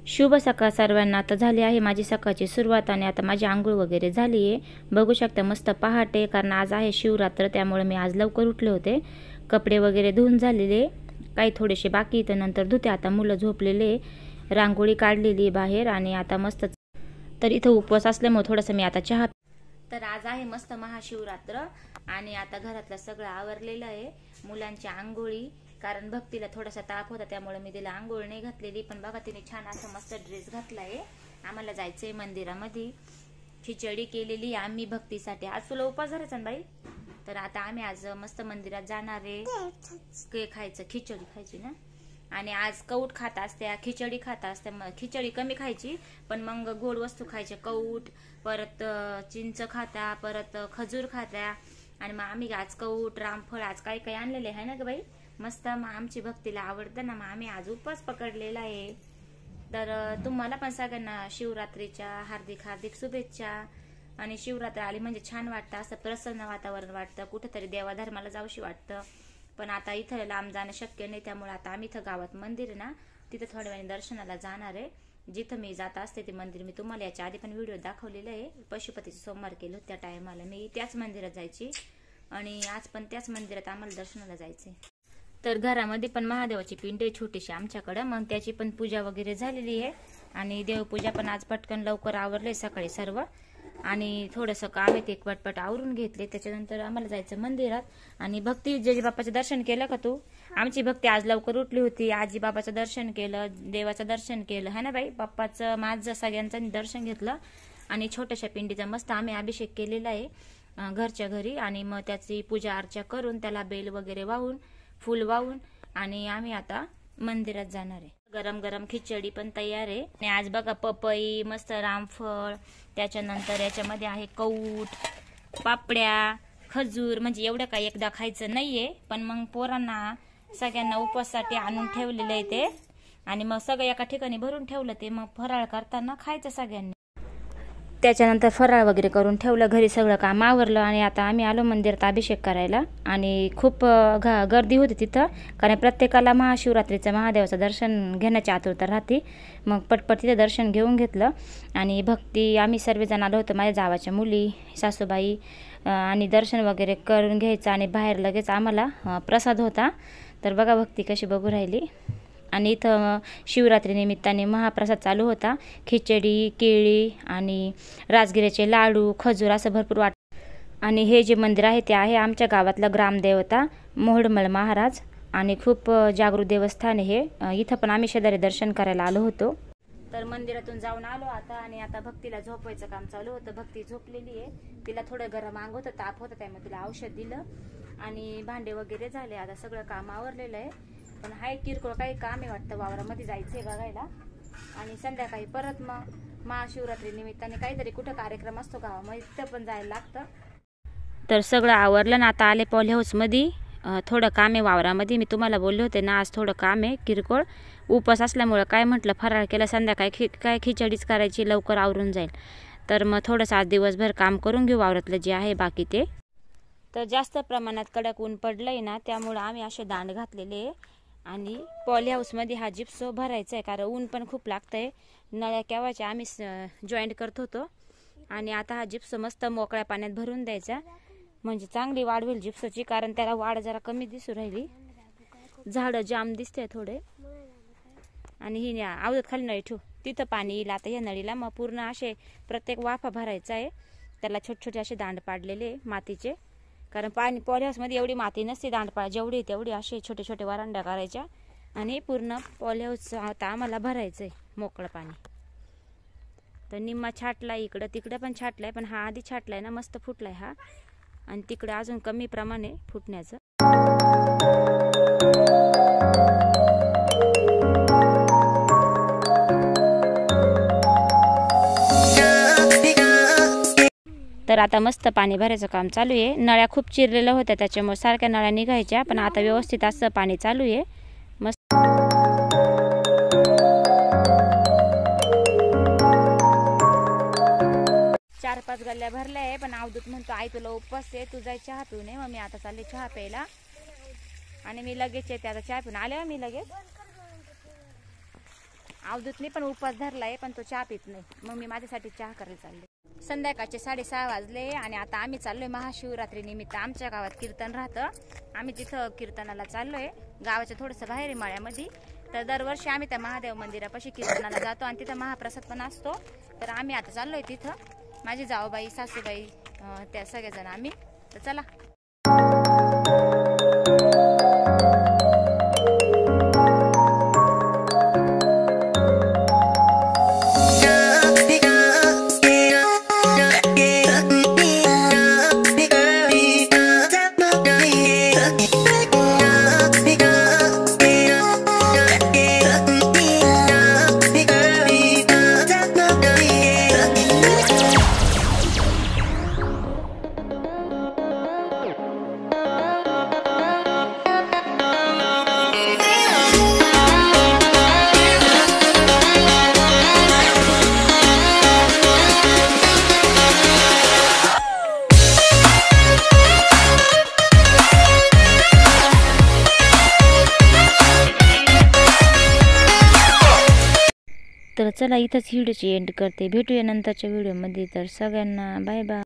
शुभ सकाळ सर्वांना। आता झाली आहे माझी सकाळची सुरुवात आणि आता माझी आंघोळ वगैरे झाली आहे। बघू शकता मस्त पहाटे, कारण आज आहे शिवरात्र, त्यामुळे मी आज लवकर उठले होते। कपडे वगैरे धुवून झालेले, काही थोडेसे बाकी तर नंतर धुते। आता मुलं झोपलेले, रांगोळी काढलेली बाहेर आणि आता मस्त, तर इथं उपवास असल्यामुळे थोडंसं मी आता चहा, तर आज आहे मस्त महाशिवरात्र आणि आता घरातलं सगळं आवरलेलं आहे। मुलांची आंघोळी, कारण भक्तीला थोडासा ताप होता त्यामुळे मी तिला आंघोळ नाही घातलेली, पण बघा तिने छान असं मस्त ड्रेस घातलाय। आम्हाला जायचंय मंदिरामध्ये, खिचडी केलेली आम्ही भक्तीसाठी। आज तुला उपवास धरायचा ना बाई, तर आता आम्ही आज मस्त मंदिरात जाणार आहे। खायचं, खिचडी खायची ना, आणि आज कौट खाता असत्या, खिचडी खाता असत्या। खिचडी कमी खायची, पण मग गोड वस्तू खायचे, कौट, परत चिंच खाता, परत खजूर खाता। आणि मग आम्ही आज कौट, रामफळ आज काही काही आणलेले आहे ना ग बाई, मस्त। मग आमची भक्तीला आवडतं ना, मग आम्ही आज उपवास पकडलेला आहे। तर तुम्हाला पण सगळ्यांना शिवरात्रीच्या हार्दिक हार्दिक शुभेच्छा। आणि शिवरात्र आली म्हणजे छान वाटतं, असं प्रसन्न वातावरण वाटतं, कुठेतरी देवाधर्माला जाऊशी वाटतं। पण आता इथं लांब जाणं शक्य नाही, त्यामुळे आता आम्ही इथं गावात मंदिर आहे ना, तिथं थोड्या वेळाने दर्शनाला जाणार आहे। जिथं मी जात असते ते मंदिर मी तुम्हाला याच्या आधी पण व्हिडिओ दाखवलेला आहे। पशुपतीचं सोमवार केलं त्या टायमाला मी त्याच मंदिरात जायची, आणि आज पण त्याच मंदिरात आम्हाला दर्शनाला जायचंय। तर घरामध्ये पण महादेवाची पिंड आहे छोटीशी आमच्याकडे, मग त्याची पण पूजा वगैरे झालेली आहे। आणि देवपूजा पण आज पटकन लवकर आवरले सकाळी सर्व, आणि थोडंसं काम आहे ते पटपट आवरून घेतले। त्याच्यानंतर आम्हाला जायचं मंदिरात। आणि भक्ती, जेजी बाप्पाचं दर्शन केलं का तू? आमची भक्ती आज लवकर उठली होती, आजी बाबाचं दर्शन केलं, देवाचं दर्शन केलं है ना बाई, बाप्पाचं माझं सगळ्यांचं दर्शन घेतलं। आणि छोट्याशा पिंडीचा मस्त आम्ही अभिषेक केलेला आहे घरच्या घरी, आणि मग त्याची पूजा अर्चा करून त्याला बेल वगैरे वाहून, फुल वाहून, आणि आम्ही आता मंदिरात जाणार आहे। गरम गरम खिचडी पण तयार आहे। आणि आज बघा पपई, मस्त रामफळ, त्याच्यानंतर याच्यामध्ये आहे कौट, पापड्या, खजूर, म्हणजे एवढं काही एकदा खायचं नाहीये, पण मग पोरांना सगळ्यांना उपवासासाठी आणून ठेवलेलं आहे ते, आणि मग सगळं एका ठिकाणी भरून ठेवलं ते, मग फराळ करताना खायचं सगळ्यांनी। त्याच्यानंतर फराळ वगैरे करून ठेवलं, घरी सगळं काम आवरलं, आणि आता आम्ही आलो मंदिरात अभिषेक करायला। आणि खूप गर्दी होती तिथं, कारण प्रत्येकाला महाशिवरात्रीचं महादेवाचं दर्शन घेण्याची आतुरता राहते। मग पटपट तिथं दर्शन घेऊन घेतलं, आणि भक्ती आम्ही सर्वजण आलो होतो, माझ्या जावाच्या मुली, सासूबाई, आणि दर्शन वगैरे करून घ्यायचं, आणि बाहेर लगेच आम्हाला प्रसाद होता। तर बघा भक्ती कशी बघू राहिली। आणि इथं शिवरात्री निमित्ताने महाप्रसाद चालू होता, खिचडी, केळी आणि राजगिऱ्याचे लाडू, खजूर असं भरपूर वाट। आणि हे जे मंदिर आहे ते आहे आमच्या गावातला ग्रामदेवता मोहोडमल महाराज, आणि खूप जागृत देवस्थान आहे हे। इथं पण आम्ही शेजारी दर्शन करायला आलो होतो। तर मंदिरातून जाऊन आलो आता, आणि आता भक्तीला झोपवायचं काम चालू होतं। भक्ती झोपलेली आहे, तिला थोडं गरम अंग होतं, ताप होतं, त्यामुळे तिला औषध दिलं, आणि भांडे वगैरे झाले, आता सगळं काम आवरलेलं आहे। पण हाय किरकोळ काही काम आहे वाटतं, वावरामध्ये जायचंय बघायला। आणि संध्याकाळी परत मग महाशिवरात्री निमित्ताने काहीतरी कुठं कार्यक्रम असतो गावामध्ये, तिथं पण जायला लागतं। तर सगळं आवरलं ना, आता आले पॉली हाऊसमध्ये, थोडं काम आहे वावरामध्ये। मी तुम्हाला बोलले होते ना आज थोडं काम आहे किरकोळ, उपवास असल्यामुळं काय म्हटलं फराळ केलं, संध्याकाळी काय खिचडीच करायची, लवकर आवरून जाईल। तर मग थोडंसं आज दिवसभर काम करून घेऊ वावरातलं जे आहे बाकी ते। तर जास्त प्रमाणात कडक ऊन पडलंय ना, त्यामुळं आम्ही असे दांड घातलेले, आणि पॉली हाऊसमध्ये हा जिप्सो भरायचा आहे, कारण ऊन पण खूप लागतंय। नळ्या केव्हाच्या आम्ही जॉईंट करत होतो, आणि आता हा जिप्सो मस्त मोकळ्या पाण्यात भरून द्यायचा, म्हणजे चांगली वाढ होईल जिप्सोची, कारण त्याला वाढ जरा कमी दिसू राहिली, झाडं जाम दिसते थोडे। आणि ही आवडत खाली नळी ठेवू, तिथं पाणी येईल आता या नळीला, मग पूर्ण असे प्रत्येक वाफा भरायचा आहे। त्याला छोटे छोटे असे दांड पाडलेले मातीचे, कारण पाणी पॉली हाऊसमध्ये एवढी माती नसते, दांडपाळ जेवढी तेवढी असे छोटे छोटे वरांड्या करायच्या, आणि पूर्ण पॉली हाऊस आता आम्हाला भरायचंय मोकळं पाणी। तर निम्मा छाटला, इकडं तिकडं पण छाटलाय, पण हा आधी छाटलाय ना, मस्त फुटलाय हा, आणि तिकडे अजून कमी प्रमाणे फुटण्याचं। तर आता मस्त पाणी भरायचं काम चालू आहे। नळ्या खूप चिरलेल्या होत्या त्याच्यामुळे सारख्या नळ्या निघायच्या, पण आता व्यवस्थित असं पाणी चालू आहे मस्त। 4-5 गल्ल्या भरल्या आहे, पण अवधूत म्हणतो आई तुला उपवास आहे, तू जाय चहा पिऊन ये। मग मी आता चालले चहा प्यायला, आणि मी लगेच येते आता चहा पिऊन आले मी लगेच। अवधूतने पण उपवास धरलाय, पण तो चहा पित नाही, मग मी माझ्यासाठी चहा करायला चालले। संध्याकाळचे 6:30 वाजले आणि आता आम्ही चाललोय महाशिवरात्री निमित्त। आमच्या गावात कीर्तन राहतं, आम्ही तिथं कीर्तनाला चाललोय। गावाच्या थोडंसं बाहेर आहे माळ्यामध्ये। तर दरवर्षी आम्ही त्या महादेव मंदिरापाशी कीर्तनाला जातो आणि तिथं महाप्रसाद पण असतो। तर आम्ही आता चाललोय तिथं, माझी जाऊबाई, सासूबाई, त्या सगळेजण आम्ही। तर चला। तर चला, इथंच व्हिडिओची एंड करते। भेटूया नंतरच्या व्हिडिओमध्ये। तर सगळ्यांना बाय बाय।